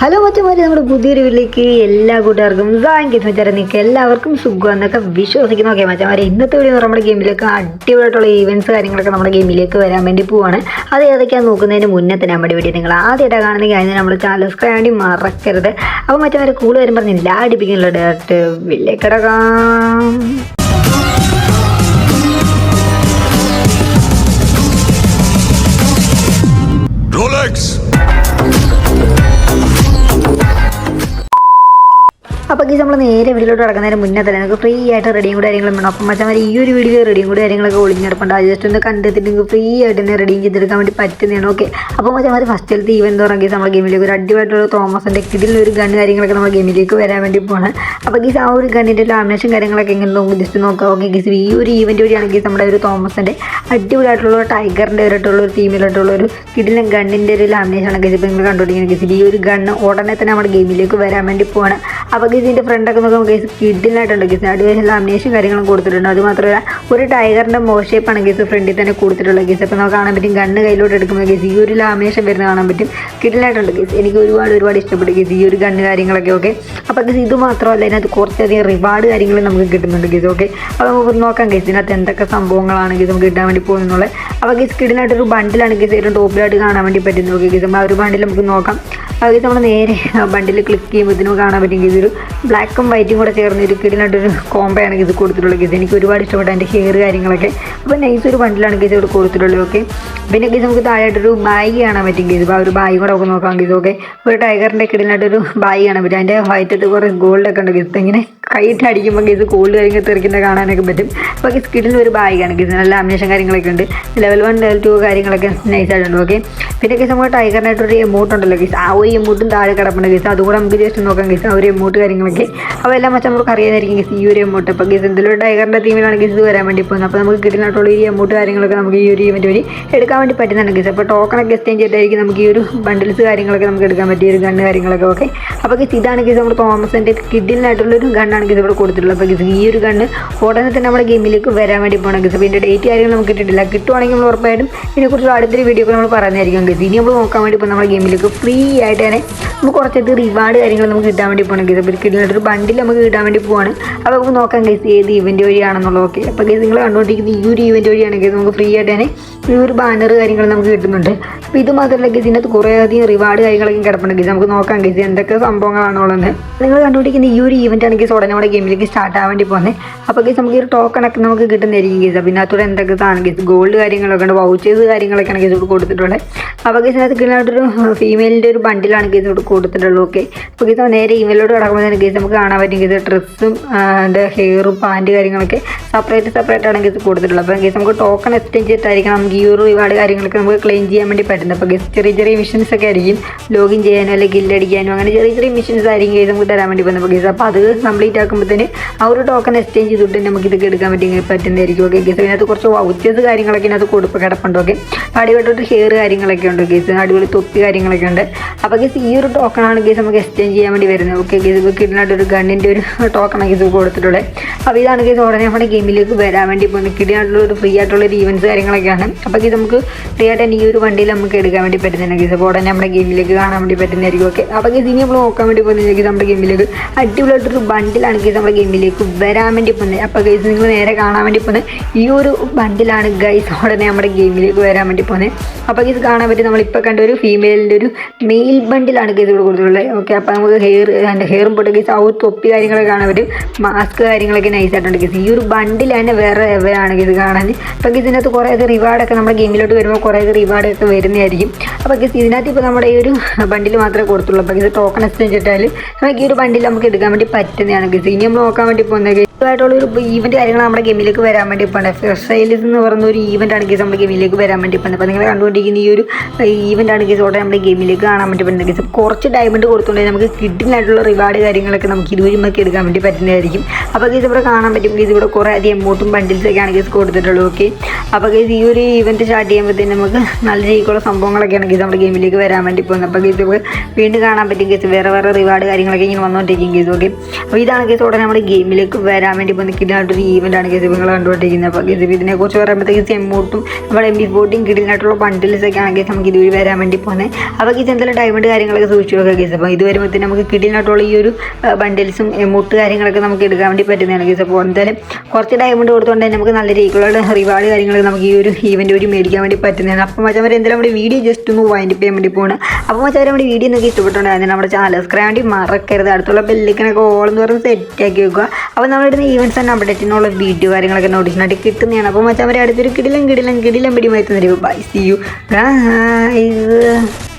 Hello മച്ചന്മാരെ, നമ്മുടെ പുതിയൊരു വീട്ടിലേക്ക് എല്ലാ കൂട്ടുകാർക്കും സാങ്കേതിക മച്ചാരെ നിങ്ങൾക്ക് എല്ലാവർക്കും സുഖം എന്നൊക്കെ വിശ്വസിക്കുന്നു. ഓക്കെ മച്ചന്മാരെ, ഇന്നത്തെ വീഡിയോ നമ്മുടെ ഗെയിമിലേക്ക് അടിപൊളിയായിട്ടുള്ള ഈവൻറ്റ്സ് കാര്യങ്ങളൊക്കെ നമ്മുടെ ഗെയിമിലേക്ക് വരാൻ വേണ്ടി പോവാണ്. അത് ഏതൊക്കെയാണ് നോക്കുന്നതിന് മുന്നേ തന്നെ നമ്മുടെ വീഡിയോ നിങ്ങൾ ആദ്യമായിട്ടാണ് കാണുന്നെങ്കിൽ അതിന് നമ്മുടെ ചാനൽ സബ്സ്ക്രൈബ് വേണ്ടി മറക്കരുത്. അപ്പോൾ മച്ചന്മാരെ കൂടുതൽ വരും പറഞ്ഞില്ല അടിപ്പിക്കുന്നുള്ള ഡയറക്റ്റ് വില്ലേക്കിടക്കാം. അപ്പോൾ നമ്മൾ നേരെ വീഡിയോയിലോട്ട് കിടക്കുന്നതിന് മുന്നേ തന്നെ നമുക്ക് ഫ്രീ ആയിട്ട് റെഡിയും കൂടെ കാര്യങ്ങളും വേണം. അപ്പം മച്ചാൽ ഈ ഒരു വീഡിയോ റെഡിയും കൂടെ കാര്യങ്ങളൊക്കെ ഒളിഞ്ഞെടുപ്പുണ്ട്. അത് ജസ്റ്റ് ഒന്ന് കണ്ടെത്തിയിട്ട് നിങ്ങൾക്ക് ഫ്രീ ആയിട്ട് തന്നെ റെഡിയും ചെയ്തെടുക്കാൻ വേണ്ടി പറ്റുന്നതാണ്. ഓക്കെ, അപ്പോൾ മച്ചാൽ ഫസ്റ്റിലത്തെ ഈവൻ എന്ന് പറഞ്ഞാൽ നമ്മുടെ ഗെയിമിലേക്ക് ഒരു അടിപൊളിയായിട്ടുള്ള തോമസിൻ്റെ ഇതിലൊരു ഗണ്ണ് കാര്യങ്ങളൊക്കെ നമ്മുടെ ഗെയിമിലേക്ക് വരാൻ വേണ്ടി പോകണം. അപ്പോൾ ആ ഒരു ഗണ്ണിൻ്റെ ലാമിനേഷൻ കാര്യങ്ങളൊക്കെ എങ്ങനെ നോക്കും ജസ്റ്റ് നോക്കാം. ഓക്കെ ഈ ഒരു ഈവൻറ്റ് വഴിയാണെങ്കിൽ നമ്മുടെ ഒരു തോമസിൻ്റെ അടിപൊളിയായിട്ടുള്ള ടൈഗറിൻ്റെ ആയിട്ടുള്ള ഒരു തീമിലായിട്ടുള്ള ഒരു കിടിലൻ ഗണ്ണിൻ്റെ ഒരു ലാമിനേഷൻ ആണ് ഇപ്പോൾ നിങ്ങൾ കണ്ടുപിടിക്കുന്നത്. ഈ ഒരു ഗണ്ണ് ഉടനെ തന്നെ നമ്മുടെ ഗെയിമിലേക്ക് വരാൻ വേണ്ടി പോകണം. അപ്പോൾ ഇതിൻ്റെ ഫ്രണ്ടൊക്കെ നോക്കുമ്പോൾ കേസ് കിഡിലായിട്ടുണ്ട്. കേസ് അടിപൊളി ലാമിനേഷൻ കാര്യങ്ങളും കൊടുത്തിട്ടുണ്ട്. അതുമാത്രമല്ല ഒരു ടൈഗറിൻ്റെ മോഷേപ്പാണ് കേസ് ഫ്രണ്ടിൽ തന്നെ കൊടുത്തിട്ടുള്ള കേസ്. അപ്പോൾ നമുക്ക് കാണാൻ പറ്റും ഗണ്ണ് കയ്യിലോട്ട് എടുക്കുമ്പോൾ കേസ് ഈ ഒരു ലാമിനേഷൻ വരുന്ന കാണാൻ പറ്റും. കിഡിലായിട്ടുണ്ട് കേസ്. എനിക്ക് ഒരുപാട് ഇഷ്ടപ്പെട്ടു കേസ് ഈ ഒരു ഗണ്ണ് കാര്യങ്ങളൊക്കെ. ഓക്കെ, അപ്പോൾ കേസ് ഇത് മാത്രമല്ല ഇതിനകത്ത് കുറച്ചധികം റിവാർഡ് കാര്യങ്ങൾ നമുക്ക് കിട്ടുന്നുണ്ട് കേസ്. ഓക്കെ, അപ്പോൾ നമുക്ക് നോക്കാം കേസ് ഇതിനകത്ത് എന്തൊക്കെ സംഭവങ്ങളാണ് കേസ് നമുക്ക് കിട്ടാൻ വേണ്ടി പോകുന്നുള്ളത്. അപ്പോൾ കേസ് കിഡിലായിട്ടൊരു ബണ്ടിലാണ് കേസ് ഏറ്റവും ടോപ്പിലായിട്ട് കാണാൻ വേണ്ടി പറ്റുന്നത്. ഓക്കെ കേസ്, ആ ഒരു ബണ്ടിൽ നമുക്ക് നോക്കാം. അത് നമ്മൾ നേരെ ബണ്ടിൽ ക്ലിക്ക് ചെയ്യുമ്പോഴത്തേനും കാണാൻ പറ്റും ഇതൊരു ബ്ലാക്കും വൈറ്റും കൂടെ ചേർന്ന് ഒരു കിടിലായിട്ടൊരു കോംബോയാണ് ഇത് കൊടുത്തിട്ടുള്ളത് കേസ്. എനിക്ക് ഒരുപാട് ഇഷ്ടപ്പെട്ട എൻ്റെ ഹെയർ കാര്യങ്ങളൊക്കെ. അപ്പോൾ നൈസ് ഒരു ബണ്ടിലാണ് കേസ് ഇവിടെ കൊടുത്തിട്ടുള്ളത്. ഓക്കെ, പിന്നെ കേസ് നമുക്ക് താഴെയായിട്ടൊരു ബാഗ് കാണാൻ പറ്റും കേസ്. അപ്പോൾ ആ ഒരു ബാഗ് കൂടെ നമുക്ക് നോക്കാം കേസ്. ഓക്കെ, ഒരു ടൈഗറിൻ്റെ കിടിലായിട്ടൊരു ബാഗ് കാണാൻ പറ്റും. അതിൻ്റെ വൈറ്റത്ത് കുറേ ഗോൾഡൊക്കെ ഉണ്ട് കേസ്. ഇങ്ങനെ കൈയിട്ട് അടിക്കുമ്പോൾ കേസ് ഗോൾഡ് കാര്യങ്ങൾ തെറിക്കുന്ന കാണാനൊക്കെ പറ്റും. അപ്പോൾ കേസ് കിടിലൊരു ഒരു ബാഗാണ് കേസ്. നല്ല ലാമിനേഷൻ കാര്യങ്ങളൊക്കെ ഉണ്ട്. ലെവൽ 1 ലെവൽ 2 കാര്യങ്ങളൊക്കെ നൈസായിട്ടുണ്ട്. ഓക്കെ, പിന്നെ കേസ് നമുക്ക് ടൈഗറിനായിട്ടൊരു എമൗണ്ട് ഉണ്ടല്ലോ കേസ്. ആ ഒരു എമൗണ്ടും താഴെ കിടപ്പുണ്ട് കേസ്. അതുകൂടെ നമുക്ക് ജസ്റ്റ് നോക്കാം കേസ്. ആ ഒരു എമൗണ്ട് കാര്യങ്ങളൊക്കെ അപ്പോൾ എല്ലാം വെച്ചാൽ നമുക്ക് അറിയാതായിരിക്കും കേസ് ഈ ഒരു എമൗണ്ട്. അപ്പോൾ കേസ് എന്തെങ്കിലും ടൈഗറിൻ്റെ തീമിലാണ് കേസ് ഇത് വരാൻ വേണ്ടി പോകുന്നത്. അപ്പോൾ നമുക്ക് കിട്ടുന്നിട്ടുള്ള ഈ എമൗണ്ട് കാര്യങ്ങളൊക്കെ നമുക്ക് ഈ ഒരു ഇവൻറ്റ് വഴി എടുക്കാൻ വേണ്ടി പറ്റുന്നുണ്ട് കേസ്. അപ്പോൾ ടോക്കണൊക്കെ എക്സ്ചേഞ്ച് ചെയ്തിട്ടായിരിക്കും നമുക്ക് ഈ ഒരു ബണ്ടിൽസ് കാര്യങ്ങളൊക്കെ നമുക്ക് എടുക്കാൻ പറ്റിയ ഒരു ഗണ്ണ് കാര്യങ്ങളൊക്കെ. ഓക്കെ, അപ്പോൾ കേസ് ഇതാണ് കേസ് നമ്മുടെ തോമസിൻ്റെ കിഡിലായിട്ടുള്ളൊരു ഗണ്ണാണ് കേസ് ഇവിടെ കൊടുത്തിട്ടുള്ളത്. അപ്പോൾ കേസ് ഈ ഒരു ഗണ്ണ് ഉടനെ തന്നെ നമ്മുടെ ഗെയിമിലേക്ക് വരാൻ വേണ്ടി പോകണം കേസ്. അപ്പോൾ ഇതിൻ്റെ ഡേറ്റ് കാര്യങ്ങൾ നമുക്ക് കിട്ടിയിട്ടില്ല. കിട്ടുവാണെങ്കിൽ നമ്മൾ ഉറപ്പായിട്ടും ഇതിനെക്കുറിച്ചുള്ള അടുത്തൊരു വീഡിയോ ഒക്കെ നമ്മൾ പറഞ്ഞായിരിക്കും കേസ്. ഇനി നമ്മൾ നോക്കാൻ വേണ്ടി ഇപ്പോൾ നമ്മുടെ ഗെയിമിലേക്ക് ഫ്രീ ആയിട്ട് തന്നെ നമുക്ക് കുറച്ചധികം റിവാർഡ് കാര്യങ്ങൾ നമുക്ക് കിട്ടാൻ വേണ്ടി പോകണം കേസ്. അപ്പോൾ കിട്ടുന്നൊരു ബണ്ടിൽ നമുക്ക് കിട്ടാൻ വേണ്ടി പോവാണ്. അപ്പോൾ നമുക്ക് നോക്കാം കേസ് ഏത് ഇവൻറ്റ് വഴിയാണെന്നുള്ളത്. ഓക്കെ, അപ്പോൾ കേസ് നിങ്ങൾ കണ്ടുകൊണ്ടിരിക്കുന്ന ഈ ഒരു ഇവൻറ്റ് വഴിയാണെങ്കിൽ നമുക്ക് ഫ്രീ ആയിട്ട് തന്നെ ഈ ഒരു ബാനർ കാര്യങ്ങൾ നമുക്ക് കിട്ടുന്നുണ്ട്. അപ്പോൾ ഇത് മാത്രമല്ല കേസ് ഇതിനകത്ത് കുറേയധികം റിവാർഡ് കാര്യങ്ങളൊക്കെ കിടപ്പുണ്ട് കേസ്. നമുക്ക് നോക്കാം കേസ് എന്തൊക്കെ സംഭവങ്ങളാണുള്ളത്. നിങ്ങൾ കണ്ടുപിടിക്കുന്ന ഈ ഒരു ഇവൻറ്റ് ആണെങ്കിൽ ഉടനെ നമ്മുടെ ഗെയിമിലേക്ക് സ്റ്റാർട്ട് ആവാൻ വേണ്ടി പോകുന്നത്. അപ്പോൾ കേസ് നമുക്ക് ഈ ഒരു ടോക്കണൊക്കെ നമുക്ക് കിട്ടുന്നതായിരിക്കും കേസ്. അപ്പോൾ ഇതിനകത്തൂടെ എന്തൊക്കെ സാധനം കേസ് ഗോൾഡ് കാര്യങ്ങളൊക്കെ ഉണ്ട്, വൗച്ചേഴ്സ് കാര്യങ്ങളൊക്കെയാണ് കേസ് ഇവിടെ കൊടുത്തിട്ടുള്ളത്. അപ്പോൾ കേസ് ഇതിനകത്ത് കിട്ടുന്നതായിട്ടൊരു ഫീമെയിലിൻ്റെ ഒരു ബണ്ടിലാണ് കേസ് ഇവിടെ കൊടുത്തിട്ടുള്ളത്. ഓക്കെ, അപ്പോൾ കേസ് നേരെ ഇമെയിലോട്ട് കിടക്കുമ്പോൾ തന്നെ കേസ് നമുക്ക് കാണാൻ പറ്റും കേസ് ഡ്രസ്സും എൻ്റെ ഹെയറും പാൻറ്റ് കാര്യങ്ങളൊക്കെ സെപ്പറേറ്റ് ആണ് കേസ് കൊടുത്തിട്ടുള്ളത്. അപ്പോൾ കേസ് നമുക്ക് ടോക്കൺ എക്സ്ചേഞ്ച് ചെയ്തിട്ടായിരിക്കണം നമുക്ക് ഈ ഒരു റിവാർഡ് കാര്യങ്ങളൊക്കെ നമുക്ക് ക്ലെയിം ചെയ്യാൻ വേണ്ടി പറ്റുന്നത്. അപ്പോൾ കേസ് ചെറിയ മിഷൻസ് ഒക്കെ ആയിരിക്കും ലോഗിൻ ചെയ്യാനോ അല്ലെങ്കിൽ ഗില്ലടിക്കാനോ അങ്ങനെ ചെറിയ മിഷൻസ് ആയിരിക്കും കേസ് നമുക്ക് തരാൻ വേണ്ടി പോകുന്നത്. അപ്പോൾ കേസ് അപ്പോൾ അത് കംപ്ലീറ്റ് ആക്കുമ്പോഴത്തേന് ആ ഒരു ടോക്കൺ എക്സ്ചേഞ്ച് ചെയ്തിട്ട് നമുക്ക് ഇതൊക്കെ എടുക്കാൻ പറ്റുന്നതായിരിക്കും. ഓക്കെ കേസ്, ഇതിനകത്ത് കുറച്ച് വൗച്ചേഴ്സ് കാര്യങ്ങളൊക്കെ ഇതിനകത്ത് കിടപ്പുണ്ട്. ഓക്കെ, അടിപൊളിയായിട്ട് ഹെയർ കാര്യങ്ങളൊക്കെ ഉണ്ട് കേസ്. അടിപൊളി തൊപ്പി കാര്യങ്ങളൊക്കെ ഉണ്ട്. അപ്പോൾ കേസ് ഈ ഒരു ടോക്കണാണ് കേസ് നമുക്ക് എക്സ്ചേഞ്ച് ചെയ്യാൻ വേണ്ടി വരുന്നത്. ഓക്കെ കേസ്, ഇപ്പോൾ കിട്ടുന്നതായിട്ടൊരു ഗണ്ണിൻ്റെ ഒരു ടോക്കണാണ് കേസ് കൊടുത്തിട്ടുള്ളത്. അപ്പോൾ ഇതാണ് കേസ് ഉടനെ നമ്മുടെ ഗെയിമിലേക്ക് വരാൻ വേണ്ടി പോകുന്നത്. കിടിയായിട്ടുള്ള ഒരു ഫ്രീ ആയിട്ടുള്ള ഒരു ഈവൻറ്റ്സ് കാര്യങ്ങളൊക്കെയാണ്. അപ്പോൾ ഇത് നമുക്ക് ഫ്രീ ആയിട്ട് തന്നെ ഈ ഒരു വണ്ടിയിൽ നമുക്ക് എടുക്കാൻ വേണ്ടി പറ്റുന്നുണ്ട് കേസ്. അപ്പോൾ ഉടനെ നമ്മുടെ ഗെയിമിലേക്ക് കാണാൻ വേണ്ടി പറ്റുന്നതായിരിക്കും. ഓക്കെ, അപ്പോൾ കേസ് ഇനി നമ്മൾ നോക്കാൻ വേണ്ടി പോകുന്നത് നമ്മുടെ ഗെയിമിലേക്ക് അടിപൊളിയായിട്ടൊരു ബണ്ടിലാണ് കേസ് നമ്മുടെ ഗെയിമിലേക്ക് വരാൻ വേണ്ടി പോകുന്നത്. അപ്പോൾ കേസ് നിങ്ങൾ നേരെ കാണാൻ വേണ്ടി പോകുന്നത് ഈ ഒരു ബണ്ടിലാണ് ഗൈസ് ഉടനെ നമ്മുടെ ഗെയിമിലേക്ക് വരാൻ വേണ്ടി പോകുന്നത്. അപ്പോൾ കേസ് കാണാൻ പറ്റും നമ്മളിപ്പോൾ കണ്ട ഒരു ഫീമെയിലിൻ്റെ ഒരു മെയിൽ ബണ്ടിലാണ് കേസ് ഇവിടെ കൊടുത്തിട്ടുള്ളത്. ഓക്കെ, അപ്പോൾ നമുക്ക് ഹെയറും പൊട്ട് കേസ് ആ ഒരു തൊപ്പി കാര്യങ്ങളൊക്കെ കാണാൻ പറ്റും. മാസ്ക് കാര്യങ്ങളൊക്കെ നൈസായിട്ടുണ്ട് കേസ്. ഈ ഒരു ബണ്ടിൽ തന്നെ വേറെ ആണ് കേസ് കാണാൻ. അപ്പോൾ കേസ് ഇതിനകത്ത് കുറേയധികം റിവാർഡൊക്കെ നമ്മുടെ ഗെയിമിലോട്ട് വരുമ്പോൾ കുറേയധികം റിവാർഡൊക്കെ വരുന്നതായിരിക്കും. അപ്പോൾ കേസ് ഇതിനകത്ത് ഇപ്പോൾ നമ്മുടെ ഈ ഒരു ബണ്ടിൽ മാത്രമേ കൊടുത്തുള്ളൂ. അപ്പോൾ കേസ് ടോക്കൺ എക്സ്ചേഞ്ച് ഇട്ടാൽ നമുക്ക് ഈ ഒരു ബണ്ടിൽ നമുക്ക് എടുക്കാൻ വേണ്ടി പറ്റുന്നതാണ് കേസ്. ഇനി നമ്മൾ നോക്കാൻ വേണ്ടി പോകുന്നത് ആയിട്ടുള്ളൊരു ഈവൻറ്റ് കാര്യങ്ങൾ നമ്മുടെ ഗെയിമിലേക്ക് വരാൻ വേണ്ടി പോകുന്നത്. ഫസ്റ്റ് സെയിൽസ് എന്ന് പറയുന്ന ഒരു ഈവൻ്റാണ് കേസ് നമ്മുടെ ഗെയിമിലേക്ക് വരാൻ വേണ്ടി പോകുന്നത്. അപ്പോൾ നിങ്ങൾ കണ്ടുകൊണ്ടിരിക്കുന്ന ഈ ഒരു ഈവൻ്റാണ് കേസ് ഉടനെ നമ്മുടെ ഗെയിമിലേക്ക് കാണാൻ വേണ്ടി പറ്റുന്നത് കേസ്. കുറച്ച് ഡയമണ്ട് കൊടുത്തുകൊണ്ടെങ്കിൽ നമുക്ക് കിഡിലായിട്ടുള്ള റിവാർഡ് കാര്യങ്ങൾ കാര്യങ്ങളൊക്കെ നമുക്ക് ഇതുവഴി നമുക്ക് എടുക്കാൻ വേണ്ടി പറ്റുന്നതായിരിക്കും. അപ്പോൾ ഗൈസ് ഇവിടെ കാണാൻ പറ്റും ഗൈസ് ഇവിടെ കുറേ അധികം എമൗണ്ടും ബണ്ടിൽസൊക്കെയാണ് ഗൈസ് കൊടുത്തിട്ടുള്ളത്. ഓക്കെ, അപ്പോൾ ഗൈസ് ഈ ഒരു ഇവൻറ്റ് സ്റ്റാർട്ട് ചെയ്യുമ്പോഴത്തേക്കും നമുക്ക് നല്ല രീതിക്കുള്ള സംഭവങ്ങളൊക്കെയാണ് ഗൈസ് നമ്മുടെ ഗെയിമിലേക്ക് വരാൻ വേണ്ടി പോകുന്നത്. അപ്പോൾ ഗൈസ് നമുക്ക് വീണ്ടും കാണാൻ പറ്റും ഗൈസ് വേറെ റിവാർഡ് കാര്യങ്ങളൊക്കെ ഇങ്ങനെ വന്നുകൊണ്ടിരിക്കും ഗൈസ്. ഓക്കെ, അപ്പോൾ ഇതാണ് ഗൈസ് ഉടനെ നമ്മുടെ ഗെയിമിലേക്ക് വരാൻ വേണ്ടി പോകുന്ന കിടിലായിട്ടൊരു ഈവൻ്റാണ് ഗൈസ് നിങ്ങൾ കണ്ടുകൊണ്ടിരിക്കുന്നത്. അപ്പോൾ ഗൈസ് ഇതിനെക്കുറിച്ച് പറയുമ്പോഴത്തേക്ക് എമൗണ്ടും നമ്മുടെ MP40 കിടിലായിട്ടുള്ള ബണ്ടിൽസൊക്കെയാണ് ഗൈസ് നമുക്ക് ഇതുവഴി വരാൻ വേണ്ടി പോകുന്നത്. അപ്പോൾ ഗൈസ് എന്തെങ്കിലും ഡയമണ്ട് കാര്യങ്ങളൊക്കെ സൂക്ഷിച്ചു നോക്കുക ഗൈസ്. അപ്പോൾ ഇത് വരുമ്പോഴത്തേക്കും നമുക്ക് കിടിലായിട്ടുള്ള ഈ ഒരു ബണ്ടിൽസും എമൗണ്ട് കാര്യങ്ങളൊക്കെ നമുക്ക് എടുക്കാൻ വേണ്ടി പറ്റുന്നതാണ് ഗൈസ്. അപ്പോൾ എന്തായാലും കുറച്ച് ഡയമണ്ട് കൊടുത്തുകൊണ്ട് തന്നെ നമുക്ക് നല്ല രീതിയിലുള്ള റിവാർഡ് കാര്യങ്ങളൊക്കെ നമുക്ക് ഈ ഒരു ഈവൻറ്റ് വഴി മേടിക്കാൻ വേണ്ടി പറ്റുന്നതാണ്. അപ്പോൾ മച്ചാൻ എന്തായാലും നമ്മുടെ വീഡിയോ ജസ്റ്റ് ഒന്ന് വൈൻഡ് ചെയ്യാൻ വേണ്ടി പോകുന്നത്. അപ്പോൾ മച്ചാൻ നമ്മുടെ വീഡിയോ നിങ്ങൾക്ക് ഇഷ്ടപ്പെട്ടുണ്ടായിരുന്നു നമ്മുടെ ചാനൽ സബ്സ്ക്രൈബ് വേണ്ടി മറക്കരുത്. അടുത്തുള്ള ബെല്ലിക്കനൊക്കെ ഓളെന്ന് പറഞ്ഞ് സെറ്റാക്കി വെക്കുക. അപ്പോൾ നമ്മളിടുന്ന ഈവൻറ്റ്സ് ആൻഡ് അപ്ഡേറ്റിനുള്ള വീഡിയോ കാര്യങ്ങളൊക്കെ നോട്ടീസിനായിട്ട് കിട്ടുന്നതാണ്. അപ്പോൾ മച്ചാൻ അടുത്തൊരു കിടിലം വീഡിയോ ആയിട്ട് തന്നിരിക്കും. Bye, see you guys.